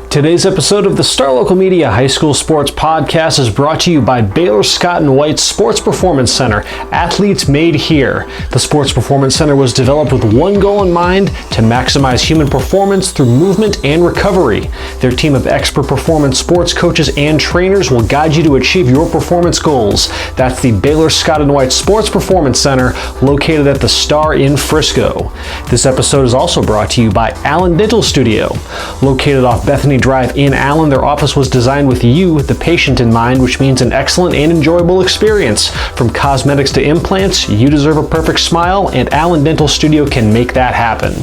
Today's episode of the Star Local Media High School Sports Podcast is brought to you by Baylor Scott & White Sports Performance Center, athletes made here. The Sports Performance Center was developed with one goal in mind: to maximize human performance through movement and recovery. Their team of expert performance sports coaches and trainers will guide you to achieve your performance goals. That's the Baylor Scott & White Sports Performance Center, located at the Star in Frisco. This episode is also brought to you by Allen Dental Studio. Located off Bethany Drive in Allen, their office was designed with you, the patient, in mind, which means an excellent and enjoyable experience. From cosmetics to implants, you deserve a perfect smile, and Allen Dental Studio can make that happen.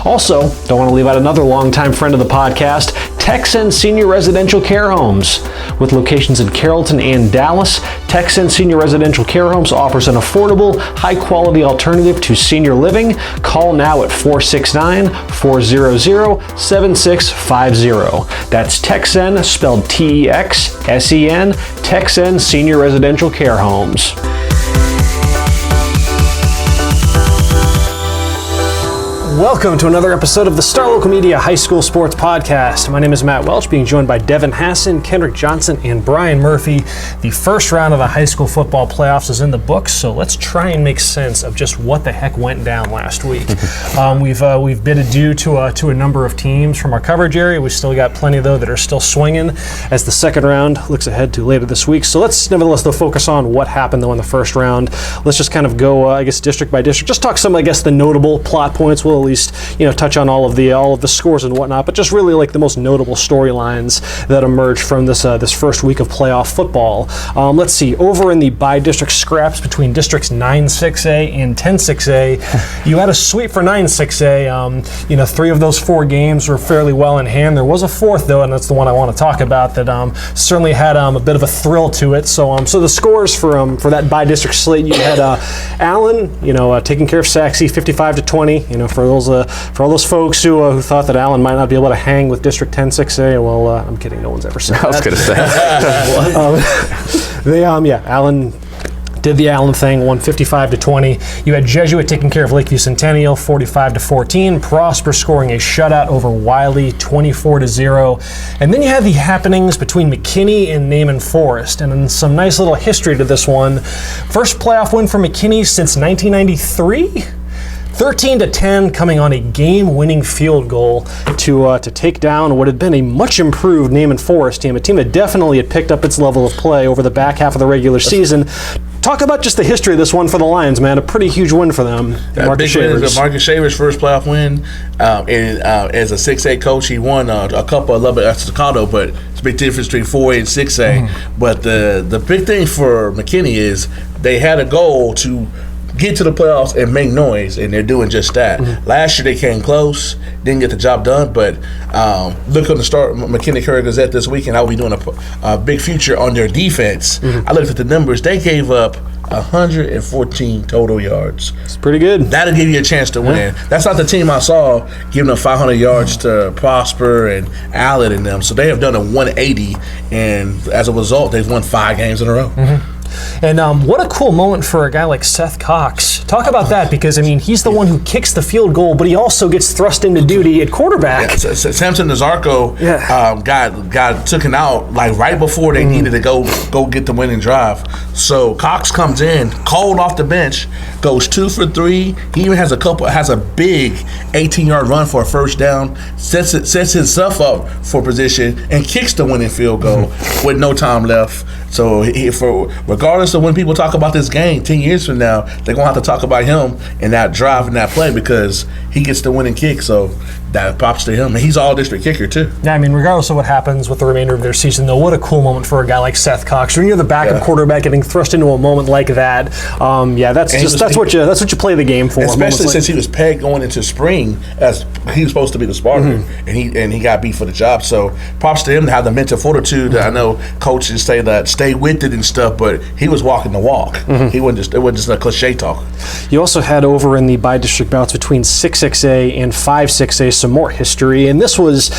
Also, don't want to leave out another longtime friend of the podcast, TechSend Senior Residential Care Homes. With locations in Carrollton and Dallas, TechSend Senior Residential Care Homes offers an affordable, high-quality alternative to senior living. Call now at 469-400-7650. That's TechSend, spelled T-E-X-S-E-N, TechSend Senior Residential Care Homes. Welcome to another episode of the Star Local Media High School Sports Podcast. My name is Matt Welch, being joined by Devin Hasson, Kendrick Johnson, and Bryan Murphy. The first round of the high school football playoffs is in the books, so let's try and make sense of just what the heck went down last week. We've bid adieu to a number of teams from our coverage area. We still got plenty, though, that are still swinging as the second round looks ahead to later this week. So let's nevertheless, though, focus on what happened, though, in the first round. Let's just kind of go, district by district. Just talk some, the notable plot points. We'll at least, touch on all of the scores and whatnot, but just really the most notable storylines that emerged from this first week of playoff football. Let's see, over in the by-district scraps between districts 9-6A and 10-6A, you had a sweep for 9-6A. Three of those four games were fairly well in hand. There was a fourth, though, and that's the one I want to talk about that certainly had a bit of a thrill to it. So the scores for that by-district slate, you had Allen, taking care of Saxe 55-20. For all those folks who thought that Allen might not be able to hang with District 10-6A, well, I'm kidding. No one's ever said that. I was going to say. Allen did the Allen thing, won 55-20. You had Jesuit taking care of Lakeview Centennial, 45-14. Prosper scoring a shutout over Wiley, 24-0. And then you had the happenings between McKinney and and Forest, and then some nice little history to this one. First playoff win for McKinney since 1993. 13-10, coming on a game-winning field goal to take down what had been a much-improved and Forest team, a team that definitely had picked up its level of play over the back half of the regular season. Talk about just the history of this one for the Lions, man. A pretty huge win for them. Marcus Shavers. Marcus Shavers' first playoff win. As a 6A coach, he won a couple of at Staccato, but it's a big difference between 4A and 6A. Mm-hmm. But the big thing for McKinney is they had a goal to get to the playoffs and make noise, and they're doing just that. Mm-hmm. Last year they came close, didn't get the job done, but look on the Star McKinney Courier Gazette this weekend. I'll be doing a big feature on their defense. Mm-hmm. I looked at the numbers. They gave up 114 total yards. It's pretty good. That'll give you a chance to win. That's not the team I saw giving up 500 yards to Prosper and Allen and them. So they have done a 180, and as a result, they've won 5 games in a row. Mm-hmm. And what a cool moment for a guy like Seth Cox. Talk about that, because, he's the one who kicks the field goal, but he also gets thrust into duty at quarterback. Yeah, Samson Nazarko got taken out right before they needed to go get the winning drive. So Cox comes in, cold off the bench, goes 2 for 3. He even has a big 18-yard run for a first down, sets himself up for position, and kicks the winning field goal with no time left. So regardless of when people talk about this game 10 years from now, they're going to have to talk about him and that drive and that play, because he gets the winning kick. So that props to him. And he's all-district kicker, too. Yeah, regardless of what happens with the remainder of their season, though, what a cool moment for a guy like Seth Cox. When you're the backup quarterback getting thrust into a moment like that, that's what you play the game for. Especially since he was pegged going into spring as he was supposed to be the starter, and he got beat for the job. So props to him to have the mental fortitude. I know coaches say that stay with it and stuff, but he was walking the walk. It wasn't just a cliche talk. You also had over in the by-district bouts between 6-6A and 5-6A some more history. And this was,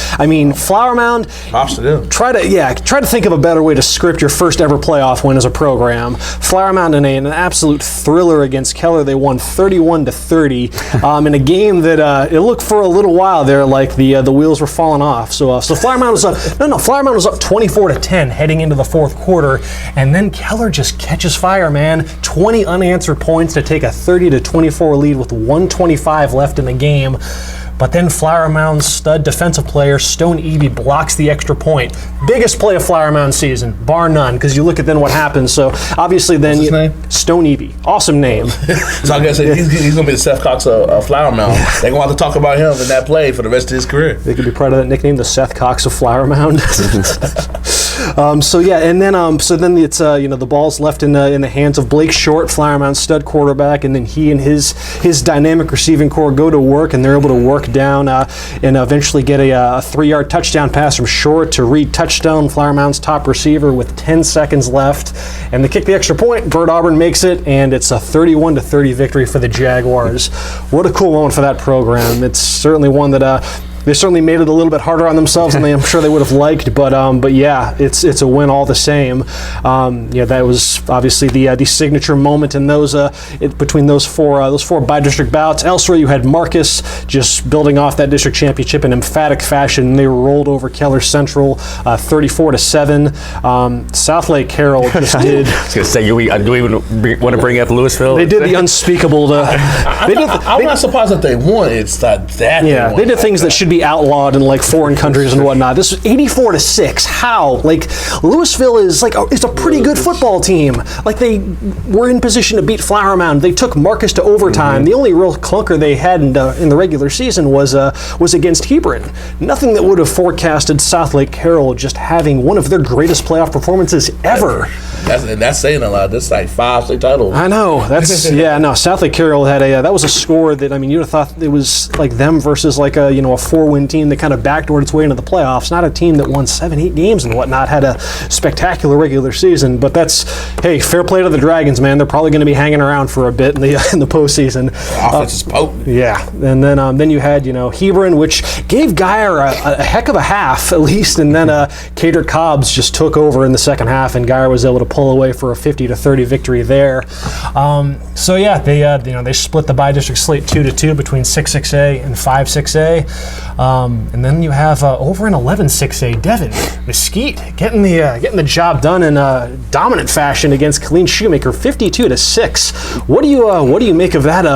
Flower Mound. Props to them. Try to think of a better way to script your first ever playoff win as a program. Flower Mound in an absolute thriller against Keller. They won 31-30 in a game that it looked for a little while there like the wheels were falling off. So Flower Mound was up. Flower Mound was up 24-10 heading into the fourth quarter, and then Keller just catches fire, man. 20 unanswered points to take a 30-24 lead with 1:25 left in the game. But then Flower Mound's stud defensive player, Stone Eby, blocks the extra point. Biggest play of Flower Mound season, bar none, because you look at then what happens. So obviously then... What's his name? Stone Eby. Awesome name. So I guess he's going to be the Seth Cox of Flower Mound. They're going to have to talk about him in that play for the rest of his career. They could be proud of that nickname, the Seth Cox of Flower Mound. So then it's the ball's left in the hands of Blake Short, Flower Mound's stud quarterback, and then he and his dynamic receiving core go to work, and they're able to work down and eventually get a 3-yard touchdown pass from Short to Reed Touchstone, Flower Mound's top receiver, with 10 seconds left, and they kick the extra point. Bert Auburn makes it, and it's a 31-30 victory for the Jaguars. What a cool moment for that program. It's certainly one that they certainly made it a little bit harder on themselves than I'm sure they would have liked, but yeah, it's a win all the same. That was obviously the signature moment in those between those four by-district bouts. Elsewhere, you had Marcus just building off that district championship in emphatic fashion. They rolled over Keller Central 34-7. Southlake Carroll just did. I was going to say, do we even want to bring up Louisville? They did the unspeakable. I'm not surprised that they won. It's not that. Yeah, they did things that should be outlawed in like foreign countries and whatnot. This was 84-6. How? Like, Louisville is a pretty good football team. Like, they were in position to beat Flower Mound. They took Marcus to overtime. Mm-hmm. The only real clunker they had in the regular season was against Hebron. Nothing that would have forecasted Southlake Carroll just having one of their greatest playoff performances ever. That's saying a lot. That's like 5 state titles. I know. That's Southlake Carroll had that was a score that you'd have thought it was like them versus like a 4-win team that kind of backdoored its way into the playoffs. Not a team that won 7-8 games and whatnot, had a spectacular regular season. But fair play to the Dragons, man. They're probably going to be hanging around for a bit in the postseason. Offense is potent. Yeah, and then you had Hebron, which gave Geyer a heck of a half at least, and then Cater Cobbs just took over in the second half, and Geyer was able to pull away for a 50-30 victory there. They split the by-district slate 2-2 between 6-6A and 5-6A. And then you have over in 11-6A, Devin Mesquite getting the job done in dominant fashion against Colleen Shoemaker, 52-6. What do you make of that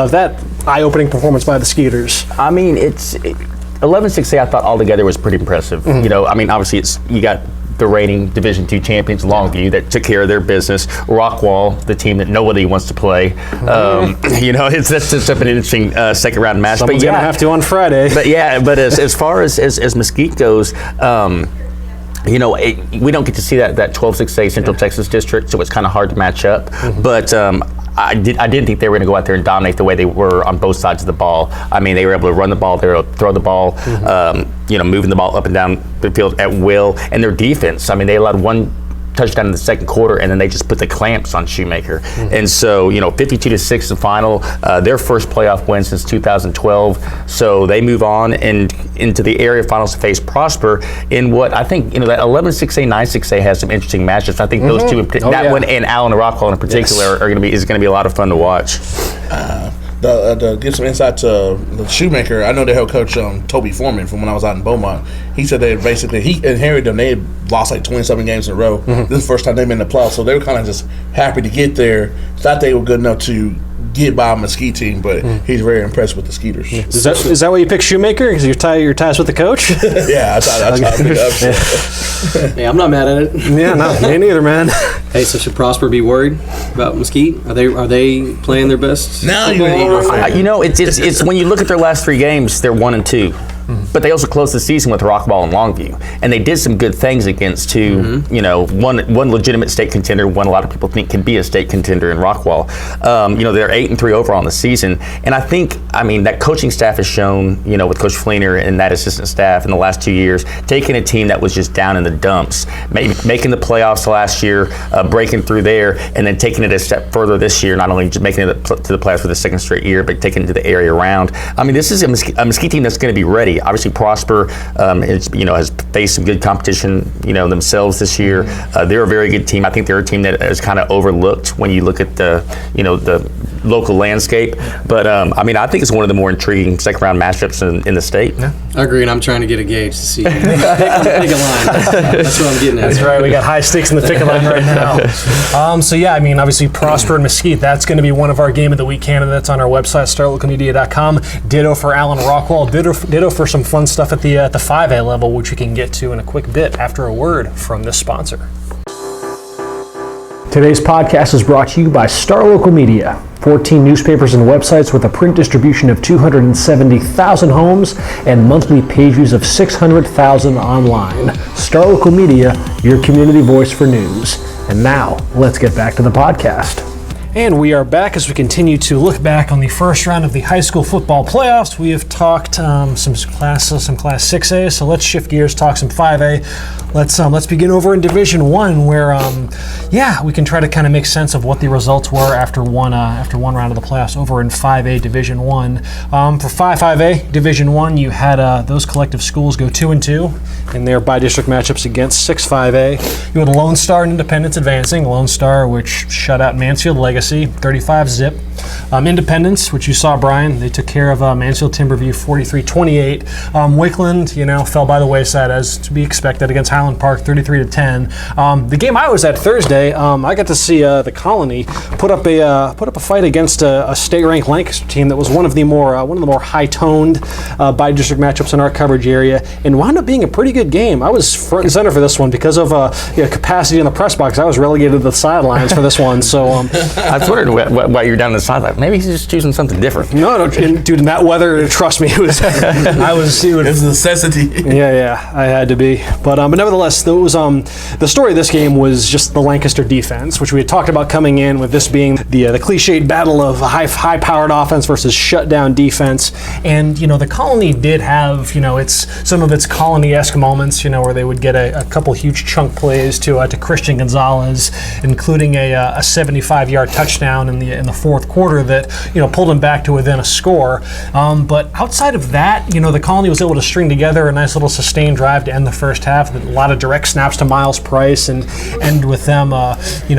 eye-opening performance by the Skeeters? 11-6A, I thought altogether was pretty impressive. Mm-hmm. Obviously you got the reigning Division II champions, Longview, that took care of their business. Rockwall, the team that nobody wants to play. That's just an interesting second round match. Someone's going to have to on Friday. But as far as Mesquite goes, we don't get to see that 12-6A Central Texas district, so it's kind of hard to match up. Mm-hmm. But I didn't think they were going to go out there and dominate the way they were on both sides of the ball. They were able to run the ball, they were able to throw the ball, mm-hmm. Moving the ball up and down the field at will. And their defense, they allowed one touchdown in the second quarter, and then they just put the clamps on Shoemaker. Mm-hmm. And so, 52-6 the final, their first playoff win since 2012. So they move on and into the area finals to face Prosper in what I think, that 11-6A, 9-6A has some interesting matchups. I think mm-hmm. those two, one and Allen and Rockwall in particular, is going to be a lot of fun to watch. To give some insight to the Shoemaker, I know the head coach Toby Foreman from when I was out in Beaumont. He said he inherited them. They had lost like 27 games in a row. Mm-hmm. This is the first time they've been in the playoffs, so they were kind of just happy to get there. Thought they were good enough to get by a Mesquite team, but he's very impressed with the Skeeters. Yeah. Is that why you picked Shoemaker? Because your ties with the coach? Yeah, I tried to pick it up. Yeah, I'm not mad at it. Yeah, no, me neither, man. Hey, so should Prosper be worried about Mesquite? Are they playing their best? No, it's when you look at their last 3 games, they're 1-2. Mm-hmm. But they also closed the season with Rockwall and Longview, and they did some good things against two, mm-hmm. one legitimate state contender, one a lot of people think can be a state contender in Rockwall. They're 8-3 overall in the season, and I think that coaching staff has shown, with Coach Fleener and that assistant staff in the last 2 years, taking a team that was just down in the dumps, making the playoffs last year, breaking through there, and then taking it a step further this year, not only just making it to the playoffs for the second straight year, but taking it to the area round. This is a Mesquite team that's going to be ready. Obviously, obviously Prosper has faced some good competition, themselves this year. They're a very good team. I think they're a team that is kind of overlooked when you look at the local landscape. But I think it's one of the more intriguing second round matchups in the state. Yeah. I agree, and I'm trying to get a gauge to see. Pick a line. That's what I'm getting at. That's right. We got high stakes in the pick a line right now. Obviously Prosper and Mesquite. That's going to be one of our Game of the Week candidates on our website, starlocalmedia.com. Ditto for Allen Rockwall. Ditto for some fun stuff at the 5A level, which we can get to in a quick bit after a word from this sponsor. Today's podcast is brought to you by Star Local Media. 14 newspapers and websites with a print distribution of 270,000 homes and monthly page views of 600,000 online. Star Local Media, your community voice for news. And now, let's get back to the podcast. And we are back as we continue to look back on the first round of the high school football playoffs. We have talked some Class 6A, so let's shift gears, talk some 5A. Let's begin over in Division 1, where we can try to kind of make sense of what the results were after one round of the playoffs over in 5A Division 1. For 5A Division 1, you had those collective schools go 2-2 in their bi-district matchups against 6-5A. You had Lone Star and Independence advancing. Lone Star, which shut out Mansfield Legacy 35-zip. Independence, which you saw, Bryan, they took care of Mansfield Timberview 43-28. Wakeland, fell by the wayside as to be expected against Highland Park 33-10. The game I was at Thursday, I got to see the Colony put up a fight against a state-ranked Lancaster team that was one of the more high-toned bi-district matchups in our coverage area, and wound up being a pretty good game. I was front and center for this one because of capacity in the press box. I was relegated to the sidelines for this one, so. I was wondering why you're down the sideline. Maybe he's just choosing something different. No, dude, in that weather, trust me, it was. It's a necessity. Yeah, I had to be. But nevertheless, the story of this game was just the Lancaster defense, which we had talked about coming in with this being the cliched battle of high-powered offense versus shutdown defense. And the Colony did have some of its Colony-esque moments, where they would get a couple huge chunk plays to Christian Gonzalez, including a 75-yard touchdown in the fourth quarter that pulled him back to within a score. But outside of that, the Colony was able to string together a nice little sustained drive to end the first half. A lot of direct snaps to Miles Price, and end with them,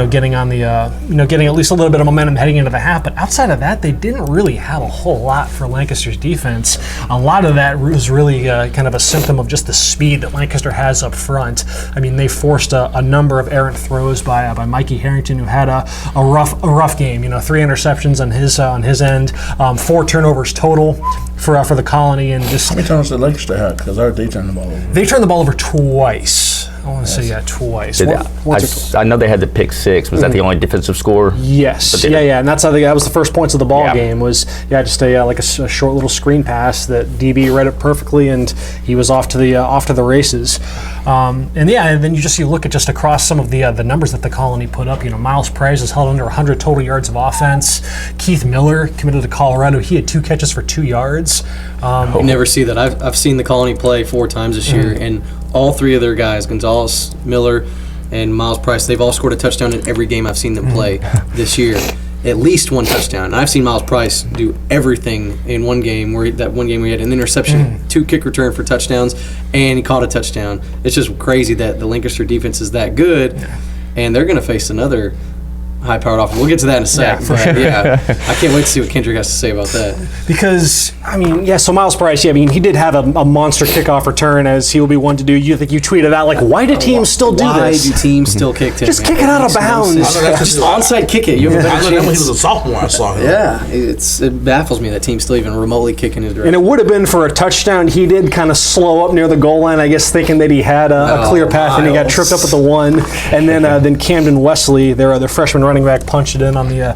getting on the, getting at least a little bit of momentum heading into the half. But outside of that, they didn't really have a whole lot for Lancaster's defense. A lot of that was really kind of a symptom of just the speed that Lancaster has up front. They forced a number of errant throws by Mikey Harrington, who had a rough game. 3 interceptions on his end, 4 turnovers total for the Colony, and just. How many turnovers did Lancaster have? Because I heard they turned the ball over. They turned the ball over twice. I want to say twice. I know they had the pick 6. Was that the only defensive score? Yes. And that's that was the first points of the ball game. Was just a short little screen pass that DB read it perfectly, and he was off to the races. And then you look at just across some of the numbers that the Colony put up. Miles Price has held under 100 total yards of offense. Keith Miller committed to Colorado. He had 2 catches for 2 yards. You never see that. I've seen the Colony play 4 times this year, and all 3 of their guys, Gonzalez, Miller, and Miles Price, they've all scored a touchdown in every game I've seen them play this year. At least 1 touchdown. And I've seen Miles Price do everything in one game where he had an interception, 2 kick return for touchdowns, and he caught a touchdown. It's just crazy that the Lancaster defense is that good, and they're going to face another high-powered offense. We'll get to that in a sec. But I can't wait to see what Kendrick has to say about that. Because so Miles Price, he did have a monster kickoff return, as he will be one to do. You think you tweeted out why do teams still do this? Why do teams still kick him? Just kick it out of bounds. Just onside kick it. You have a better chance. When he was a sophomore, I saw him. Yeah, it baffles me that teams still even remotely kick in his direction. And it would have been for a touchdown. He did kind of slow up near the goal line, I guess, thinking that he had a clear path, and he got tripped up at the 1. And then Camden Wesley, their freshman running back, punched it in on the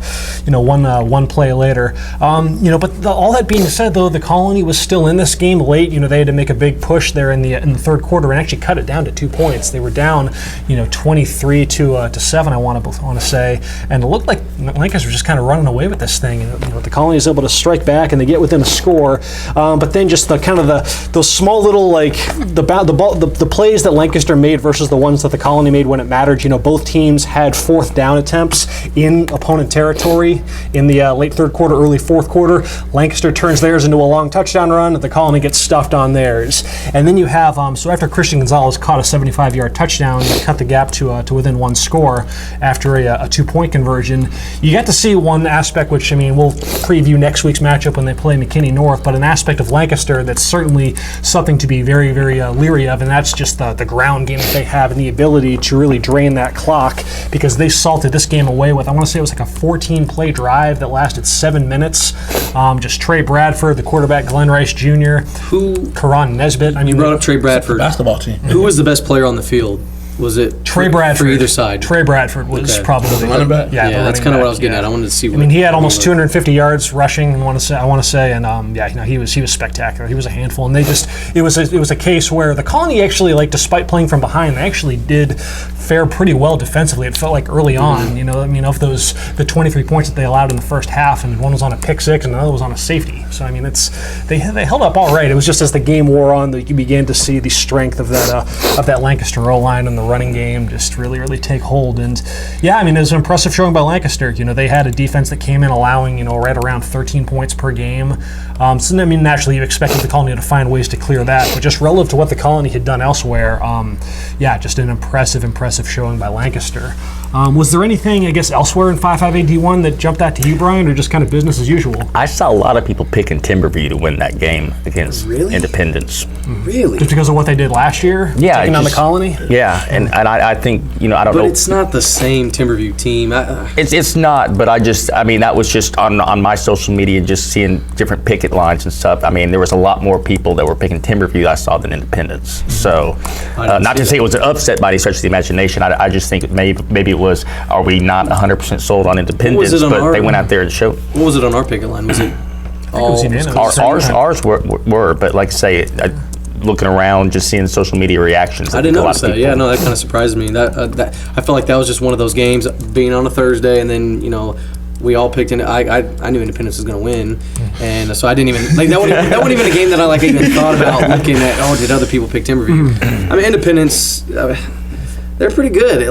one play later. But all that being said, though, the Colony was still in this game late. They had to make a big push there in the third quarter and actually cut it down to 2 points. They were down 23 to 7. I want to say, and it looked like Lancaster was just kind of running away with this thing. And the Colony is able to strike back and they get within a score. But then just those small little the plays that Lancaster made versus the ones that the Colony made when it mattered. Both teams had 4th down attempts points in opponent territory in the late third quarter, early fourth quarter. Lancaster turns theirs into a long touchdown run. The Colony gets stuffed on theirs. And then you have, so after Christian Gonzalez caught a 75-yard touchdown, you cut the gap to within one score after a two-point conversion. You got to see one aspect, which, I mean, we'll preview next week's matchup when they play McKinney North, but an aspect of Lancaster that's certainly something to be very, very leery of, and that's just the ground game that they have and the ability to really drain that clock, because they salted this game away with, I want to say it was like a 14-play drive that lasted 7 minutes. Just Trey Bradford, the quarterback, Glenn Rice Jr., Karan Nesbitt. I mean, you brought up Trey Bradford. Basketball team. Who was the best player on the field? Was it Trey Bradford? For either side. Trey Bradford was probably the running back. Yeah, that's kind of what I was getting at. I wanted to see. I mean, he had almost 250 yards rushing. I want to say, and he was spectacular. He was a handful, and it was a case where the Colony actually, like, despite playing from behind, they actually did fare pretty well defensively. It felt like early on, of the 23 points that they allowed in the first half, and one was on a pick six and another was on a safety. So I mean, they held up all right. It was just as the game wore on that you began to see the strength of that Lancaster O-line and the running game just really take hold. And yeah, I mean, it was an impressive showing by Lancaster. They had a defense that came in allowing right around 13 points per game. So I mean, naturally you expected the Colony to find ways to clear that, but just relative to what the Colony had done elsewhere, just an impressive showing by Lancaster. Was there anything, I guess, elsewhere in 5.5 AD1 that jumped out to you, Bryan, or just kind of business as usual? I saw a lot of people picking Timberview to win that game against Independence. Really? Just because of what they did last year? Yeah. Taking on the Colony? Yeah, and I think, I don't know. But it's not the same Timberview team. It's not, but that was just on my social media, just seeing different picket lines and stuff. I mean, there was a lot more people that were picking Timberview I saw than Independence. So, not to say it was an upset by any stretch of the imagination. I just think maybe it was, are we not 100% sold on Independence, but they went out there and showed. What was it on our picket line? Was it all? Ours were, but like I say, looking around, just seeing social media reactions. I didn't notice that. Yeah, no, that kind of surprised me. That I felt like that was just one of those games, being on a Thursday, and then we all picked in. I knew Independence was going to win, and so I didn't even like that. Wasn't even a game that I even thought about looking at. Oh, did other people pick Timberview? I mean, Independence, they're pretty good.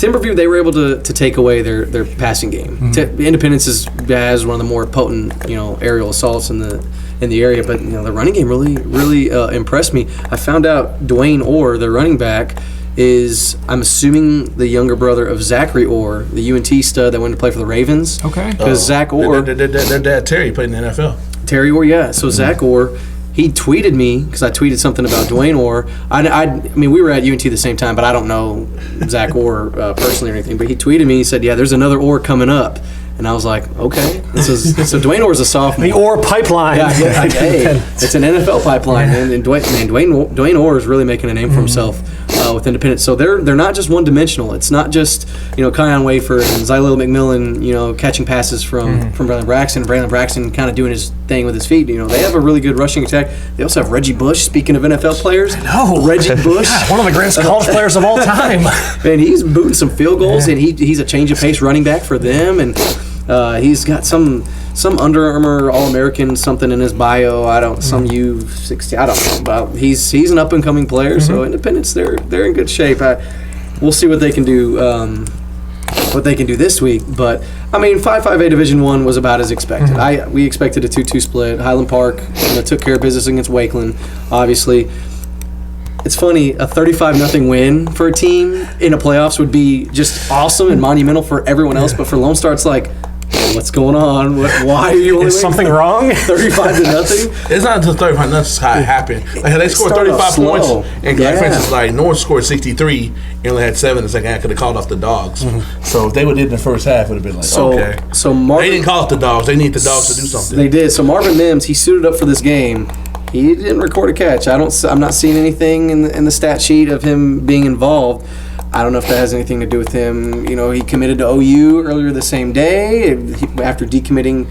Timberview, they were able to take away their passing game. Independence has one of the more potent aerial assaults in the area, but the running game really impressed me. I found out Dwayne Orr, their running back, is, I'm assuming, the younger brother of Zachary Orr, the UNT stud that went to play for the Ravens. Okay. Because Zach Orr, their dad Terry played in the NFL. Terry Orr, yeah. So Zach Orr, he tweeted me, because I tweeted something about Dwayne Orr. I mean, we were at UNT the same time, but I don't know Zach Orr personally or anything. But he tweeted me, he said, yeah, there's another Orr coming up. And I was like, okay. So Dwayne Orr's a sophomore. The Orr pipeline. Yeah, hey, it's an NFL pipeline. And Dwayne Orr is really making a name for himself with Independence. So they're not just one-dimensional. It's not just, Kion Wafer and Zylil McMillan, catching passes from Braylon Braxton. Braylon Braxton kind of doing his thing with his feet. They have a really good rushing attack. They also have Reggie Bush, speaking of NFL players. No. Reggie Bush. God, one of the greatest college players of all time. Man, he's booting some field goals, and he's a change of pace running back for them. And he's got some Under Armour All-American something in his bio. Some U16. I don't know. But he's an up and coming player. So Independence, they're in good shape. We'll see what they can do. What they can do this week, but I memean, 5.5A Division I was about as expected. We expected a 2-2 split. Highland Park took care of business against Wakeland. Obviously, it's funny, a 35-0 win for a team in a playoffs would be just awesome and monumental for everyone else. But for Lone Star, it's like, what's going on? Why are you only Is something wrong? 35-0? It's not until 35. That's how it happened. Like, they scored 35 points, and for instance, like North scored 63 and only had 7 in the second half. Could have called off the Dogs. So if they would have did in the first half, it would have been like, okay. So they didn't call off the Dogs. They need the Dogs to do something. They did. So Marvin Mims, he suited up for this game. He didn't record a catch. I'm not seeing anything in the stat sheet of him being involved. I don't know if that has anything to do with him. He committed to OU earlier the same day after decommitting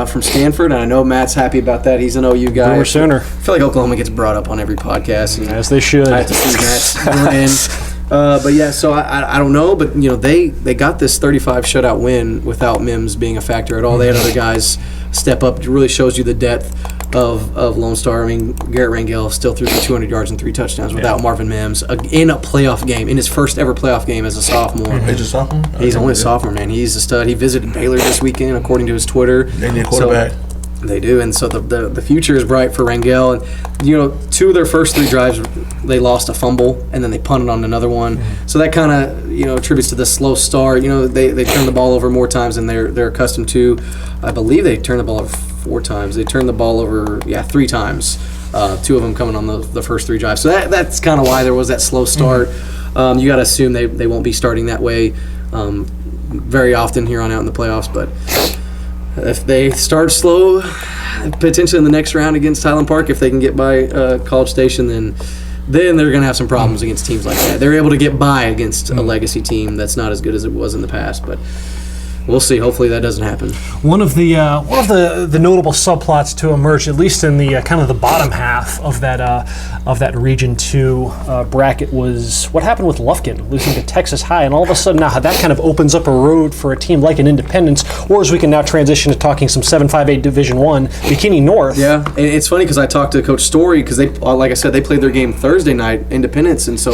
from Stanford, and I know Matt's happy about that. He's an OU guy. Boomer Sooner. I feel like Oklahoma gets brought up on every podcast. And as they should. I have to see Matt's grin. But yeah, so I don't know, but they got this 35 shutout win without Mims being a factor at all. They had other guys step up. It really shows you the depth of Lone Star. I mean, Garrett Rangel still threw for 200 yards and 3 touchdowns without Marvin Mims in a playoff game, in his first ever playoff game as a sophomore. He's a sophomore? He's only a sophomore, man. He's a stud. He visited Baylor this weekend, according to his Twitter. They need a quarterback. They do, and so the future is bright for Rangel. And 2 of their first 3 drives, they lost a fumble, and then they punted on another one. So that kind of attributes to the slow start. They turn the ball over more times than they're accustomed to. I believe they turned the ball over 4 times. They turned the ball over 3 times. 2 of them coming on the first 3 drives. So that's kind of why there was that slow start. You got to assume they won't be starting that way very often here on out in the playoffs, but. If they start slow, potentially in the next round against Highland Park, if they can get by College Station, then they're going to have some problems against teams like that. They're able to get by against a legacy team that's not as good as it was in the past, but we'll see. Hopefully that doesn't happen. One of the notable subplots to emerge, at least in the kind of the bottom half of that Region 2 bracket, was what happened with Lufkin losing to Texas High, and all of a sudden now that kind of opens up a road for a team like an Independence, or as we can now transition to talking some 7-5-8 Division 1, McKinney North. Yeah, and it's funny because I talked to Coach Story because they, like I said, they played their game Thursday night, Independence, and so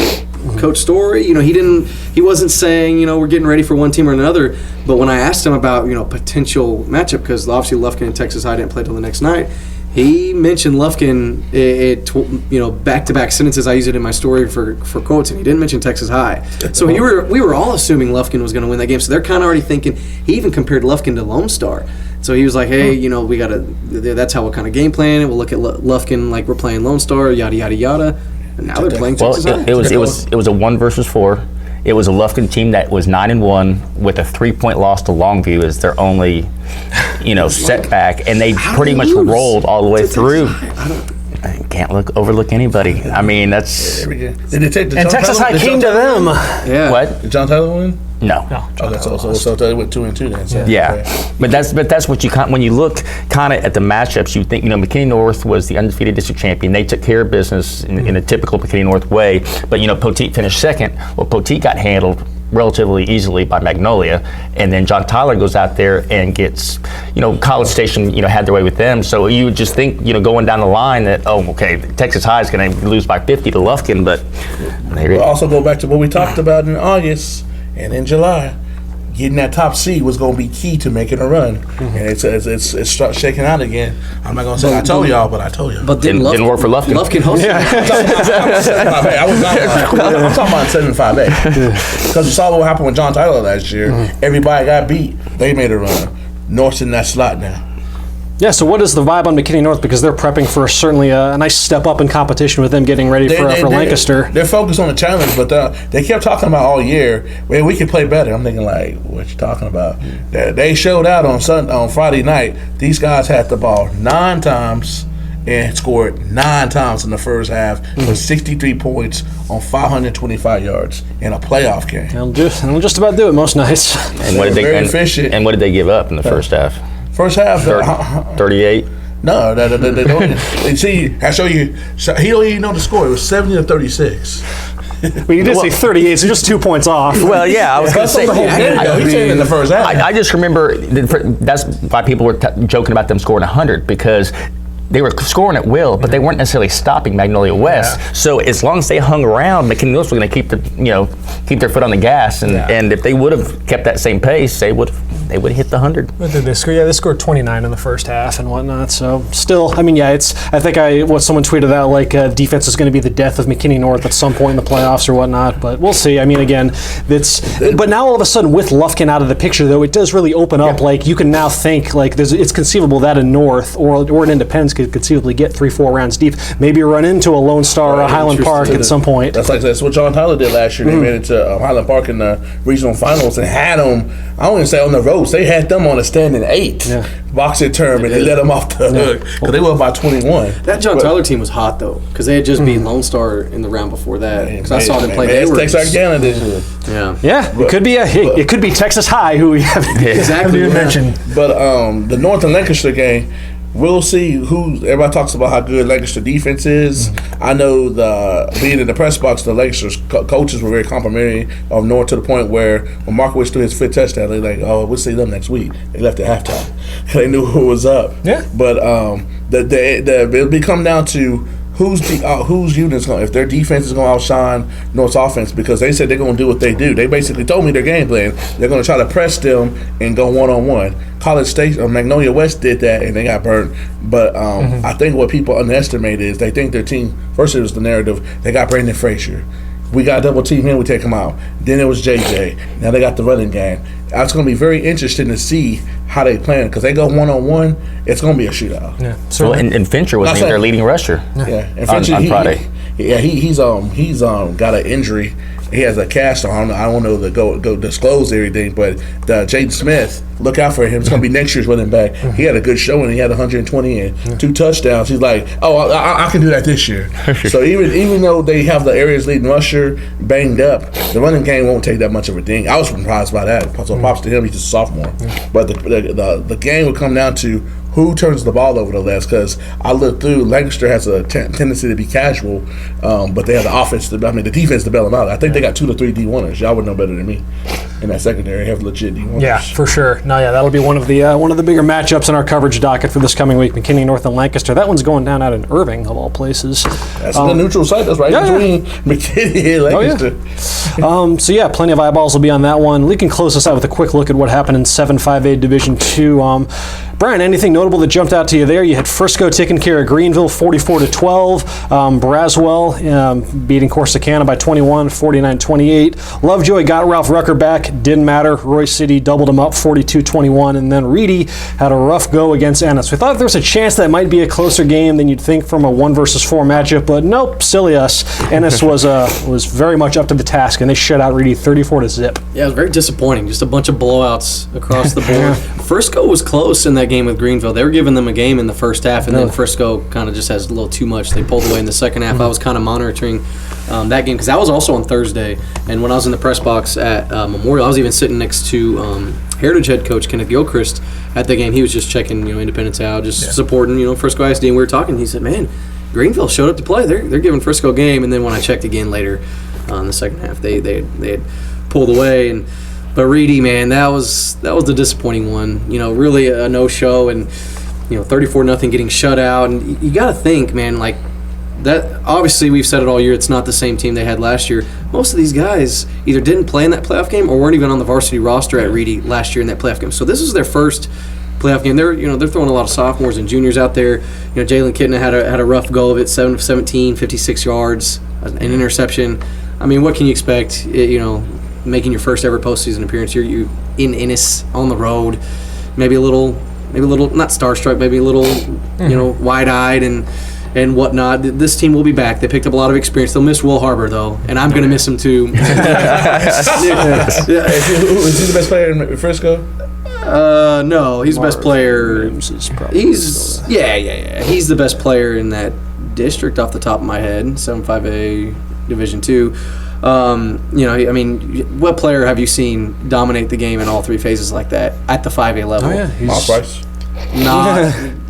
Coach Story, he wasn't saying we're getting ready for one team or another, but when I asked him about potential matchup, because obviously Lufkin and Texas High didn't play till the next night, he mentioned Lufkin back-to-back sentences. I use it in my story for quotes, and he didn't mention Texas High. So we were all assuming Lufkin was going to win that game. So they're kind of already thinking. He even compared Lufkin to Lone Star. So he was like, hey, we got to. That's how we'll kind of game plan it. We'll look at Lufkin like we're playing Lone Star, yada yada yada. And now they're playing Texas High. It was a 1 versus 4. It was a Lufkin team that was 9-1 with a 3-point loss to Longview as their only, setback, and they pretty much rolled all the way through. I can't overlook anybody. I mean, that's. Did they take the And Texas High came to them. Yeah. What? Did John Tyler win? No. Oh, that's also so they went 2-2 then. So. Yeah, but that's what you when you look kind of at the matchups, you think McKinney North was the undefeated district champion. They took care of business in a typical McKinney North way. But Poteet finished second. Well, Poteet got handled relatively easily by Magnolia, and then John Tyler goes out there and gets College Station had their way with them. So you would just think going down the line that Texas High is going to lose by 50 to Lufkin, but we'll also go back to what we talked about in August and in July. Getting that top seed was going to be key to making a run, and it's start shaking out again. I'm not going to say I told y'all, but I told you. But didn't work for Lufkin. Lufkin hosted. I'm talking about 7-5-8 because you saw what happened with John Tyler last year. Everybody got beat. They made a run. North's in that slot now. Yeah, so what is the vibe on McKinney North? Because they're prepping for certainly a nice step up in competition with them getting ready for Lancaster. They're focused on the challenge, but they kept talking about all year, well, we could play better. I'm thinking, like, what you talking about? They showed out on Friday night. These guys had the ball 9 times and scored 9 times in the first half for 63 points on 525 yards in a playoff game. They'll just about do it most nights. And what did they give up in the first half? First half, 38. No, they don't. See, I show you. He don't even know the score. It was 70-36. Well, you did say 38, so just 2 points off. Well, yeah, I was going to say. He's saying in the first half. I just remember that's why people were joking about them scoring 100, because they were scoring at will, but they weren't necessarily stopping Magnolia West. Yeah. So as long as they hung around, McKinney North was going to keep their foot on the gas, and if they would have kept that same pace, they would have hit the 100. What did they score? Yeah, they scored 29 in the first half and whatnot. So still, I think someone tweeted out like defense is going to be the death of McKinney North at some point in the playoffs or whatnot. But we'll see. I mean, again, but now all of a sudden with Lufkin out of the picture, though, it does really open up. Like you can now think like it's conceivable that a North or an Independence could conceivably get 3-4 rounds deep. Maybe run into a Lone Star or a Highland Park at some point. That's what John Tyler did last year. They made it to Highland Park in the regional finals and had them. I don't even say on the ropes. They had them on a standing 8 boxing term, and they let them off the hook because they were up by 21. That John Tyler team was hot though, because they had just beat Lone Star in the round before that. Because I saw them play. They were Texarkana this year. Yeah. It could be Texas High, who we haven't exactly mentioned. But the North and Lancaster game, we'll see who. Everybody talks about how good Lancaster defense is. I know being in the press box, the Lancaster coaches were very complimentary of North to the point where when Markowitz threw his 5th touchdown, they're like, "Oh, we'll see them next week." They left at halftime. They knew who was up. Yeah. But it'll come down to whose unit's going. If their defense is going to outshine North's offense, because they said they're going to do what they do. They basically told me their game plan. They're going to try to press them and go 1-on-1. College Station or Magnolia West did that and they got burnt. But I think what people underestimate is they think their team. First, it was the narrative. They got Brandon Frazier. We got double team him, we take him out. Then it was JJ. Now they got the running game. It's going to be very interesting to see how they plan, because they go 1-on-1, it's going to be a shootout. Yeah. Well, and Fincher was named their leading rusher. Yeah, and Fincher, on Friday. He's got an injury. He has a cast on. I don't know to go disclose everything, but Jaden Smith, look out for him. It's going to be next year's running back. He had a good showing. He had 120 and 2 touchdowns. He's like, oh, I can do that this year. So even though they have the area's leading rusher banged up, the running game won't take that much of a ding. I was surprised by that. So props to him. He's just a sophomore. But the game will come down to who turns the ball over the less, because I looked through, Lancaster has a tendency to be casual, but they have the defense to bail them out. I think they got 2 to 3 D1ers. Y'all would know better than me. In that secondary, have legit D1ers. Yeah, for sure. No, yeah, that'll be one of the bigger matchups in our coverage docket for this coming week. McKinney, North, and Lancaster. That one's going down out in Irving, of all places. That's the neutral site. That's right between McKinney and Lancaster. Oh, yeah. So yeah, plenty of eyeballs will be on that one. We can close this out with a quick look at what happened in 7-5A Division II. Bryan, anything notable that jumped out to you there? You had Frisco taking care of Greenville 44-12. Braswell beating Corsicana by 21, 49-28. Lovejoy got Ralph Rucker back. Didn't matter. Roy City doubled him up 42-21. And then Reedy had a rough go against Ennis. We thought there was a chance that might be a closer game than you'd think from a 1 versus 4 matchup, but nope, silly us. Ennis was very much up to the task, and they shut out Reedy 34-0. Yeah, it was very disappointing. Just a bunch of blowouts across the board. Frisco was close in that game with Greenville. They were giving them a game in the first half, and then Frisco kind of just has a little too much. They pulled away in the second half. I was kind of monitoring that game because that was also on Thursday. And when I was in the press box at Memorial, I was even sitting next to Heritage head coach Kenneth Gilchrist at the game. He was just checking, Independence out, just supporting, Frisco ISD. And we were talking. He said, "Man, Greenville showed up to play. They're giving Frisco a game." And then when I checked again later in the second half, they had pulled away. But Reedy, man, that was the disappointing one. Really a no-show, and 34-0 getting shut out. And you got to think, man, like that. Obviously, we've said it all year. It's not the same team they had last year. Most of these guys either didn't play in that playoff game or weren't even on the varsity roster at Reedy last year in that playoff game. So this is their first playoff game. They're throwing a lot of sophomores and juniors out there. Jalen Kitna had a rough go of it. 7 of 17, 56 yards, an interception. I mean, what can you expect? Making your first ever postseason appearance, you're in Ennis on the road, maybe a little not starstruck, maybe a little wide-eyed and whatnot. This team will be back. They picked up a lot of experience. They'll miss Will Harbor though, and I'm going to miss him too. Is he the best player in Frisco? No, he's the best player. He's the best player in that district off the top of my head. 7-5A Division II. What player have you seen dominate the game in all 3 phases like that at the 5A level? Oh, yeah. Miles Price.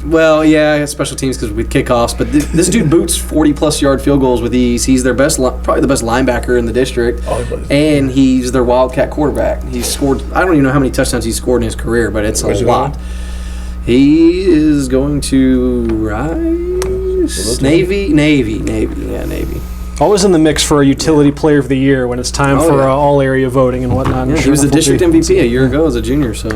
Well, yeah, special teams because with kickoffs. But this dude boots 40-plus yard field goals with ease. He's their probably the best linebacker in the district, and he's their Wildcat quarterback. He's scored. I don't even know how many touchdowns he's scored in his career, but it's a lot. He is going to Rice, Navy. Always in the mix for a utility player of the year when it's time for all area voting and whatnot. Yeah, he was the district MVP a year ago as a junior, so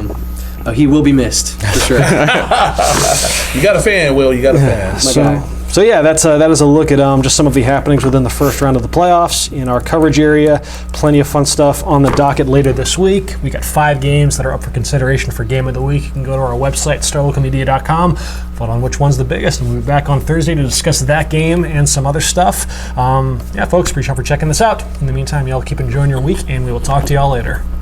he will be missed for sure. You got a fan, Will. You got a fan. My guy. So yeah, that is a look at just some of the happenings within the first round of the playoffs in our coverage area. Plenty of fun stuff on the docket later this week. We got 5 games that are up for consideration for Game of the Week. You can go to our website, starlocalmedia.com, vote on which one's the biggest, and we'll be back on Thursday to discuss that game and some other stuff. Folks, appreciate you for checking this out. In the meantime, y'all keep enjoying your week, and we will talk to y'all later.